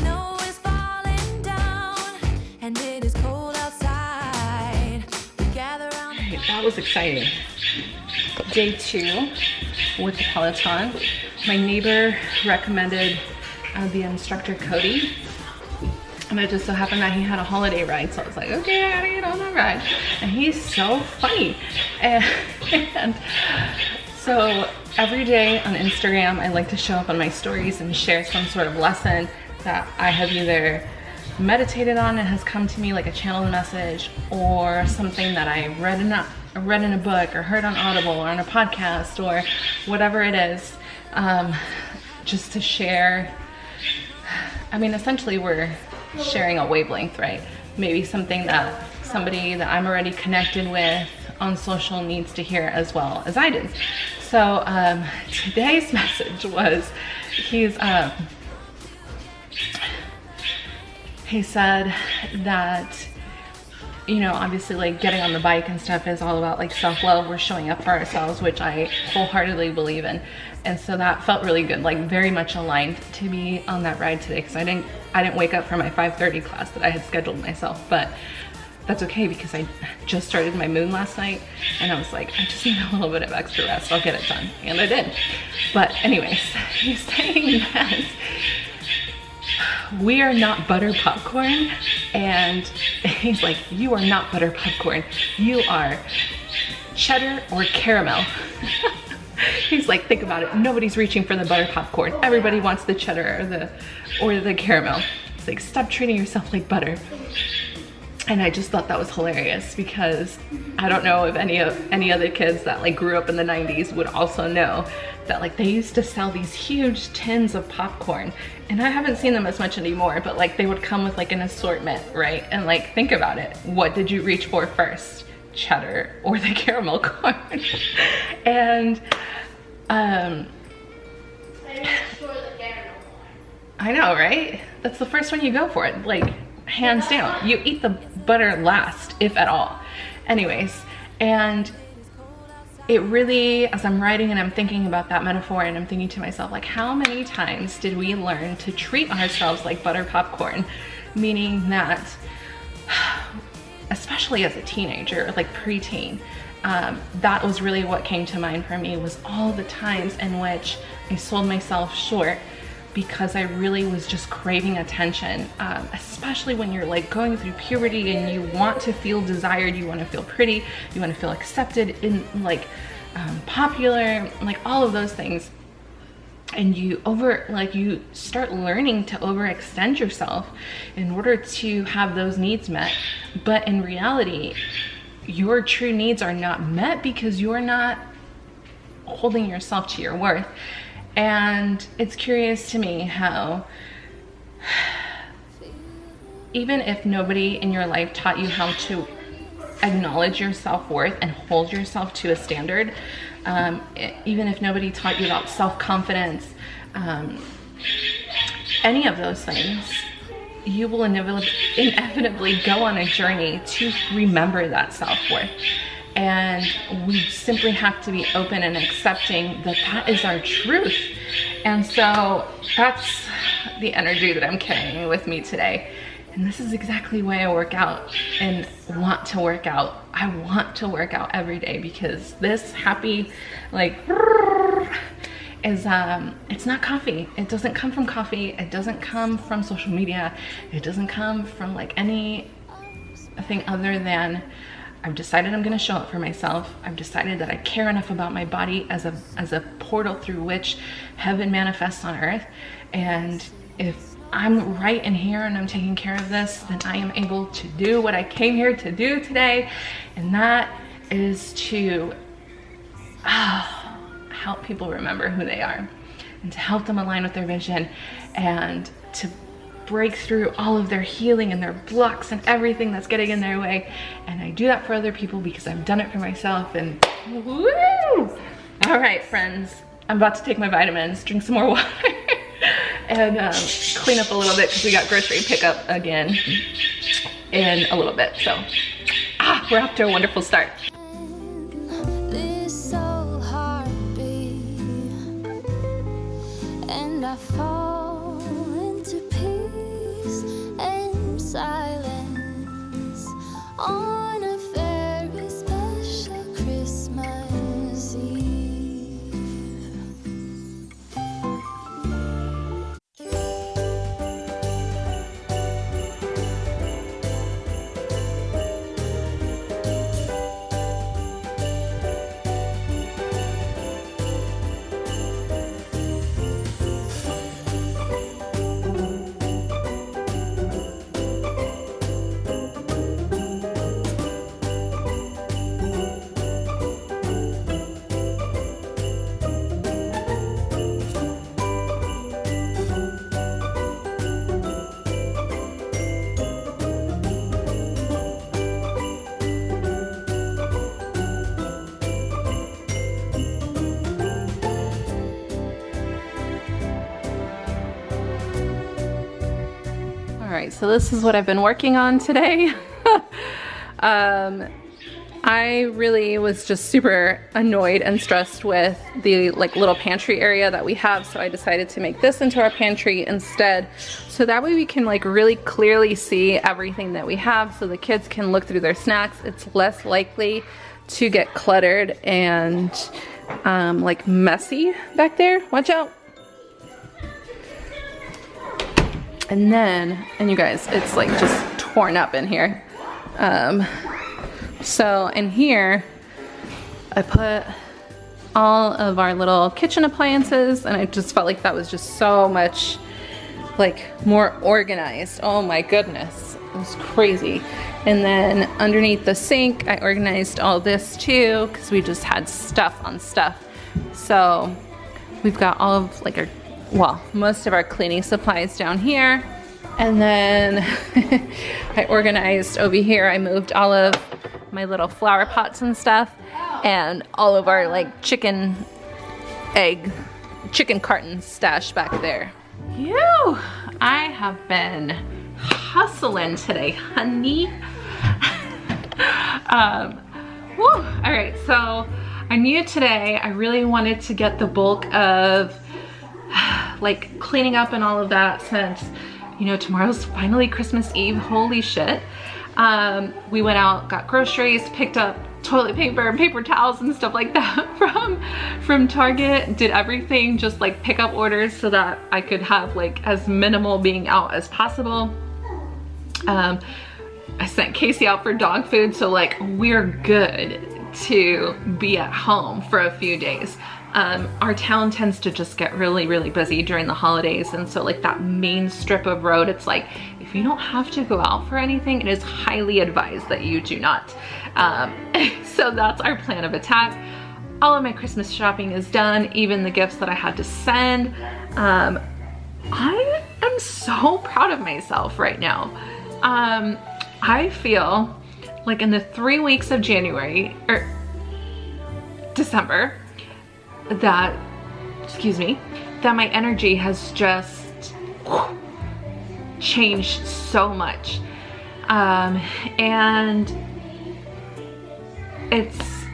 snow is falling down and it is cold outside. We gather around. Right, that was exciting. Day 2 with the Peloton. My neighbor recommended the instructor Cody, and it just so happened that he had a holiday ride, so I was like, okay, I gotta get on that ride. And he's so funny. And so every day on Instagram, I like to show up on my stories and share some sort of lesson that I have either meditated on and has come to me like a channeled message, or something that I read in a book or heard on Audible or on a podcast or whatever it is, just to share. I mean, essentially we're sharing a wavelength, right? Maybe something that somebody that I'm already connected with on social needs to hear as well as I did. So today's message was, he said that, you know, obviously like getting on the bike and stuff is all about like self-love. We're showing up for ourselves, which I wholeheartedly believe in. And so that felt really good, like very much aligned to be on that ride today, because I didn't wake up for my 5:30 class that I had scheduled myself, but that's okay because I just started my moon last night and I was like, I just need a little bit of extra rest. I'll get it done. And I did. But anyways, he's saying that we are not butter popcorn, and he's like, you are not butter popcorn, you are cheddar or caramel. He's like, think about it, nobody's reaching for the butter popcorn, everybody wants the cheddar or the caramel. It's like, stop treating yourself like butter. And I just thought that was hilarious, because I don't know if any other kids that like grew up in the 90s would also know that like they used to sell these huge tins of popcorn, and I haven't seen them as much anymore, but like they would come with like an assortment, right? And like, think about it, what did you reach for first, cheddar or the caramel corn? And I know, right? That's the first one you go for, it, like hands down. You eat the butter last, if at all. Anyways, and it really, as I'm writing and I'm thinking about that metaphor, and I'm thinking to myself, like, how many times did we learn to treat ourselves like butter popcorn? Meaning that, especially as a teenager, like preteen, that was really what came to mind for me, was all the times in which I sold myself short because I really was just craving attention, especially when you're like going through puberty and you want to feel desired, you want to feel pretty, you want to feel accepted, in like popular, like all of those things. And you start learning to overextend yourself in order to have those needs met. But in reality, your true needs are not met because you're not holding yourself to your worth. And it's curious to me how, even if nobody in your life taught you how to acknowledge your self-worth and hold yourself to a standard, even if nobody taught you about self-confidence, any of those things, you will inevitably go on a journey to remember that self-worth. And we simply have to be open and accepting that that is our truth. And so that's the energy that I'm carrying with me today. And this is exactly why I work out and want to work out. I want to work out every day, because this happy, like, is, it's not coffee. It doesn't come from coffee. It doesn't come from social media. It doesn't come from like anything other than, I've decided I'm gonna show up for myself. I've decided that I care enough about my body as a portal through which heaven manifests on earth. And if I'm right in here and I'm taking care of this, then I am able to do what I came here to do today. And that is to help people remember who they are, and to help them align with their vision, and to break through all of their healing and their blocks and everything that's getting in their way. And I do that for other people because I've done it for myself. And woo! All right, friends, I'm about to take my vitamins, drink some more water, and clean up a little bit because we got grocery pickup again in a little bit. So we're off to a wonderful start. This old heartbeat, and I fall into pieces. right, so this is what I've been working on today. I really was just super annoyed and stressed with the like little pantry area that we have, so I decided to make this into our pantry instead, so that way we can like really clearly see everything that we have, so the kids can look through their snacks. It's less likely to get cluttered and like messy back there. Watch out. And then, and you guys, it's like just torn up in here. So in here, I put all of our little kitchen appliances, and I just felt like that was just so much like more organized. Oh my goodness, it was crazy. And then underneath the sink, I organized all this too, because we just had stuff on stuff. So we've got all of like our, well, most of our cleaning supplies down here. And then I organized over here. I moved all of my little flower pots and stuff, and all of our like chicken cartons stashed back there. Phew, I have been hustling today, honey. Whew. All right, so I knew today I really wanted to get the bulk of like cleaning up and all of that, since you know tomorrow's finally Christmas Eve. Holy shit. We went out, got groceries, picked up toilet paper and paper towels and stuff like that from Target. Did everything, just like pick up orders so that I could have like as minimal being out as possible. I sent Casey out for dog food, so like we're good to be at home for a few days. Our town tends to just get really busy during the holidays, and so like that main strip of road, it's like if you don't have to go out for anything, it is highly advised that you do not. So that's our plan of attack. All of my Christmas shopping is done, even the gifts that I had to send. I am so proud of myself right now. I feel like in the 3 weeks of January or December, that my energy has just changed so much. And it's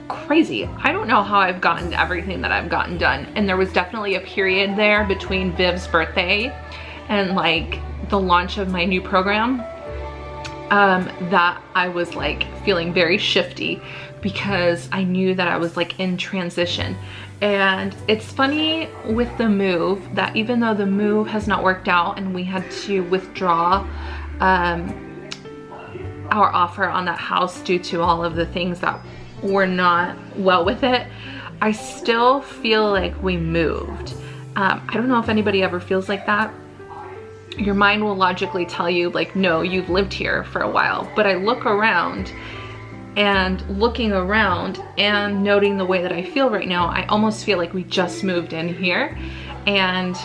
crazy. I don't know how I've gotten everything that I've gotten done. And there was definitely a period there between Viv's birthday and like the launch of my new program, that I was like feeling very shifty, because I knew that I was like in transition. And it's funny with the move, that even though the move has not worked out and we had to withdraw our offer on that house due to all of the things that were not well with it, I still feel like we moved. I don't know if anybody ever feels like that. Your mind will logically tell you like, no, you've lived here for a while. But I look around, and looking around and noting the way that I feel right now, I almost feel like we just moved in here. And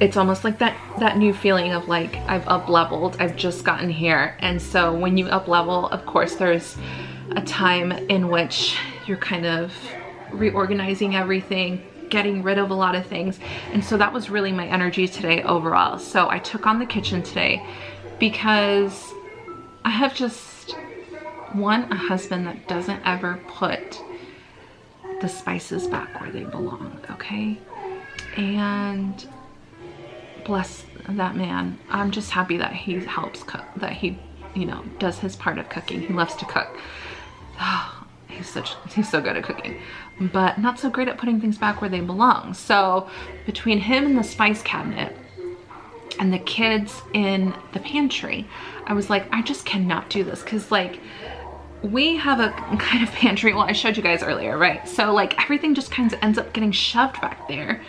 it's almost like that new feeling of like, I've up-leveled, I've just gotten here. And so when you up-level, of course, there's a time in which you're kind of reorganizing everything, getting rid of a lot of things. And so that was really my energy today overall. So I took on the kitchen today because I have just, a husband that doesn't ever put the spices back where they belong, okay? And bless that man. I'm just happy that he helps cook, that he, you know, does his part of cooking. He loves to cook. Oh, he's so good at cooking, but not so great at putting things back where they belong. So between him and the spice cabinet and the kids in the pantry, I was like, I just cannot do this. Cause like we have a kind of pantry, well, I showed you guys earlier, right? So like everything just kind of ends up getting shoved back there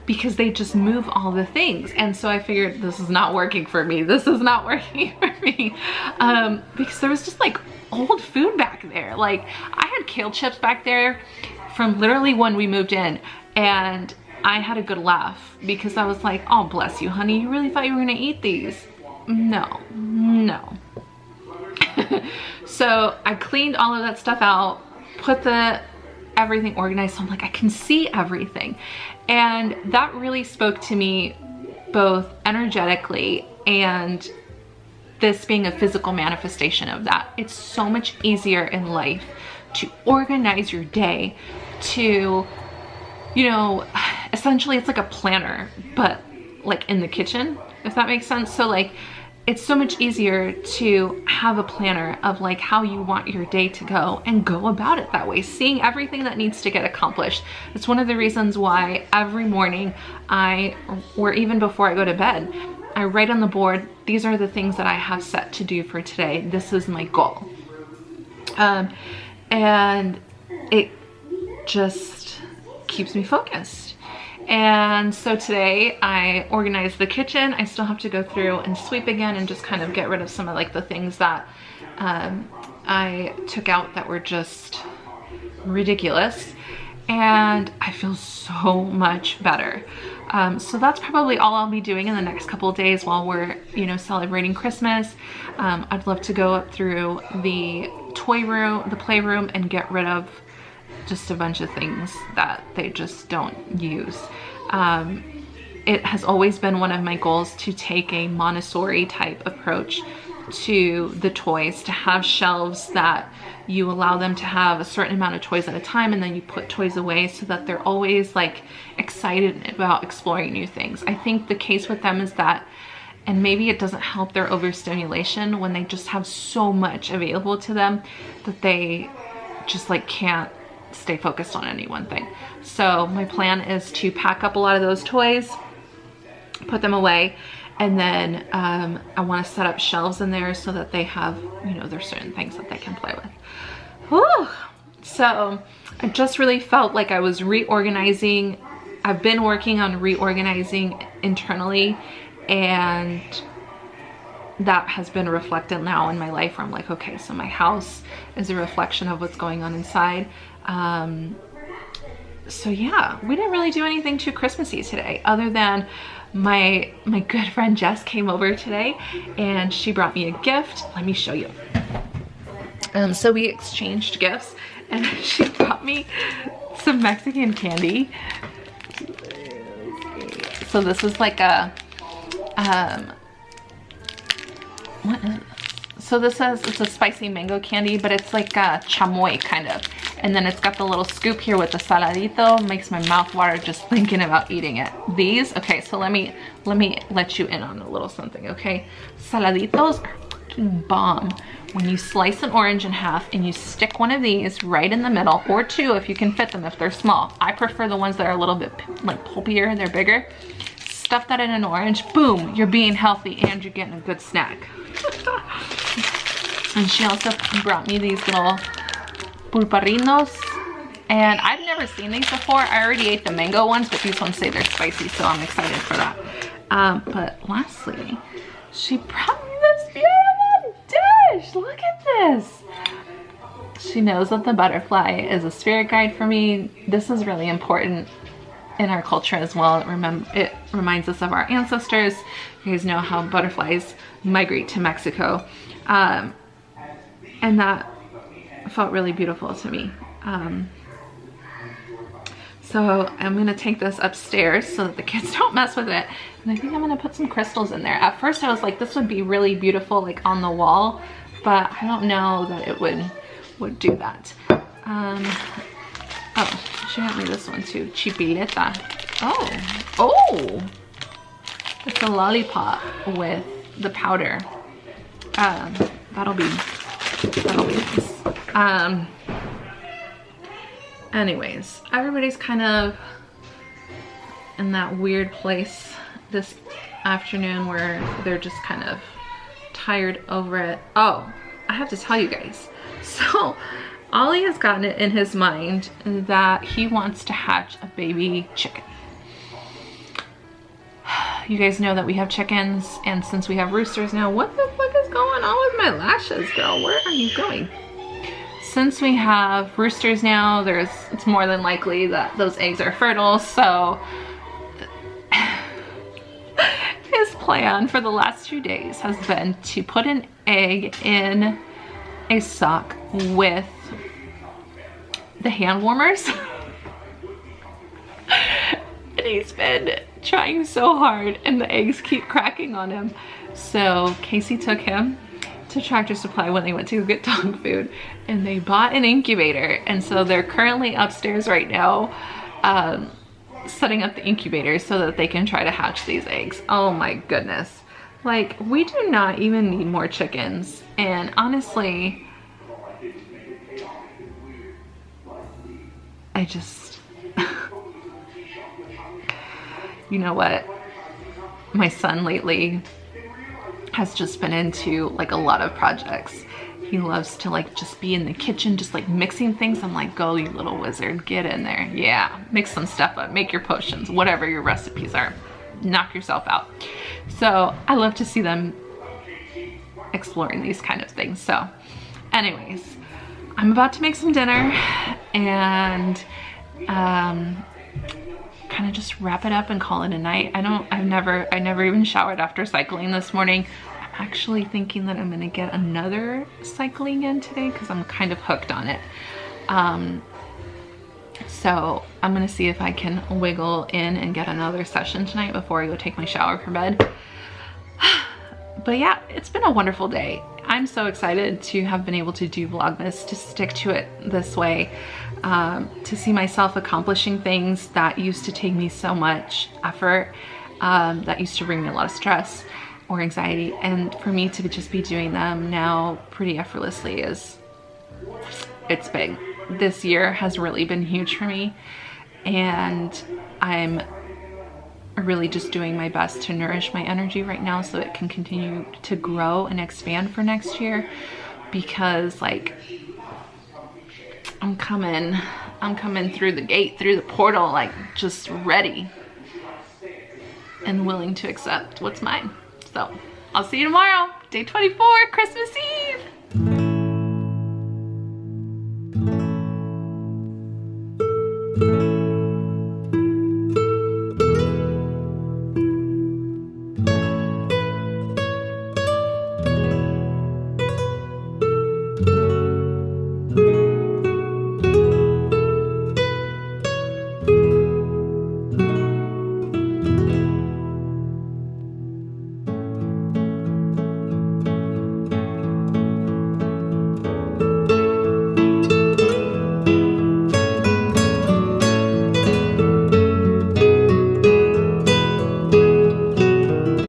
because they just move all the things. And so I figured this is not working for me. This is not working for me. Because there was just like old food back there. Like I had kale chips back there from literally when we moved in, and I had a good laugh because I was like, oh, bless you, honey. You really thought you were gonna eat these? No. So I cleaned all of that stuff out, put everything organized, so I'm like, I can see everything. And that really spoke to me both energetically and this being a physical manifestation of that. It's so much easier in life to organize your day, to, you know, essentially it's like a planner, but like in the kitchen, if that makes sense. So like, it's so much easier to have a planner of like how you want your day to go and go about it that way, seeing everything that needs to get accomplished. It's one of the reasons why every morning or even before I go to bed, I write on the board, these are the things that I have set to do for today. This is my goal. And it just keeps me focused. And so today I organized the kitchen. I still have to go through and sweep again and just kind of get rid of some of like the things that I took out that were just ridiculous. And I feel so much better. So that's probably all I'll be doing in the next couple of days while we're, you know, celebrating Christmas. I'd love to go up through the playroom and get rid of just a bunch of things that they just don't use. It has always been one of my goals to take a Montessori type approach to the toys, to have shelves that you allow them to have a certain amount of toys at a time, and then you put toys away so that they're always like excited about exploring new things. I think the case with them is that, and maybe it doesn't help their overstimulation when they just have so much available to them that they just like can't stay focused on any one thing. So my plan is to pack up a lot of those toys, put them away, and then I want to set up shelves in there so that they have, you know, there's certain things that they can play with. Whew. So I just really felt like I was reorganizing. I've been working on reorganizing internally, and that has been reflected now in my life where I'm like, okay, so my house is a reflection of what's going on inside. So yeah, we didn't really do anything too Christmassy today, other than my good friend Jess came over today and she brought me a gift. Let me show you. So we exchanged gifts, and she brought me some Mexican candy. So this is like a so this says it's a spicy mango candy, but it's like a chamoy kind of. And then it's got the little scoop here with the saladito. Makes my mouth water just thinking about eating it. These, okay, so let me let you in on a little something, okay? Saladitos are fucking bomb. When you slice an orange in half and you stick one of these right in the middle, or two if you can fit them if they're small. I prefer the ones that are a little bit like pulpier, they're bigger. Stuff that in an orange, boom, you're being healthy and you're getting a good snack. And she also brought me these little pulparinos, and I've never seen these before. I already ate the mango ones, but these ones say they're spicy, so I'm excited for that. But lastly, she brought me this beautiful dish. Look at this. She knows that the butterfly is a spirit guide for me. This is really important in our culture as well. It reminds us of our ancestors. You guys know how butterflies migrate to Mexico. And that felt really beautiful to me. So I'm gonna take this upstairs so that the kids don't mess with it. And I think I'm gonna put some crystals in there. At first I was like, this would be really beautiful like on the wall, but I don't know that it would do that. Oh, she got me this one too, chipileta. Oh, it's a lollipop with the powder. That'll be nice. Anyways, everybody's kind of in that weird place this afternoon where they're just kind of tired over it. Oh, I have to tell you guys. So Ollie has gotten it in his mind that he wants to hatch a baby chicken. You guys know that we have chickens, and since we have roosters now, what the fuck is going on with my lashes, girl? Where are you going? Since we have roosters now, it's more than likely that those eggs are fertile, so his plan for the last 2 days has been to put an egg in a sock with the hand warmers. And he's been trying so hard and the eggs keep cracking on him. So Casey took him to Tractor Supply when they went to go get dog food, and they bought an incubator. And so they're currently upstairs right now setting up the incubator so that they can try to hatch these eggs. Oh my goodness. Like, we do not even need more chickens. And honestly, I just, you know what? My son lately has just been into like a lot of projects. He loves to like just be in the kitchen, just like mixing things. I'm like, go you little wizard, get in there. Yeah, mix some stuff up, make your potions, whatever your recipes are. Knock yourself out. So I love to see them exploring these kind of things. So anyways, I'm about to make some dinner and kind of just wrap it up and call it a night. I never even showered after cycling this morning. I'm actually thinking that I'm gonna get another cycling in today because I'm kind of hooked on it. So I'm gonna see if I can wiggle in and get another session tonight before I go take my shower for bed. But yeah, it's been a wonderful day. I'm so excited to have been able to do Vlogmas, to stick to it this way, to see myself accomplishing things that used to take me so much effort, that used to bring me a lot of stress or anxiety, and for me to just be doing them now pretty effortlessly it's big. This year has really been huge for me, and I'm really just doing my best to nourish my energy right now so it can continue to grow and expand for next year, because like I'm coming through the gate, through the portal, like just ready and willing to accept what's mine. So I'll see you tomorrow, day 24, Christmas Eve.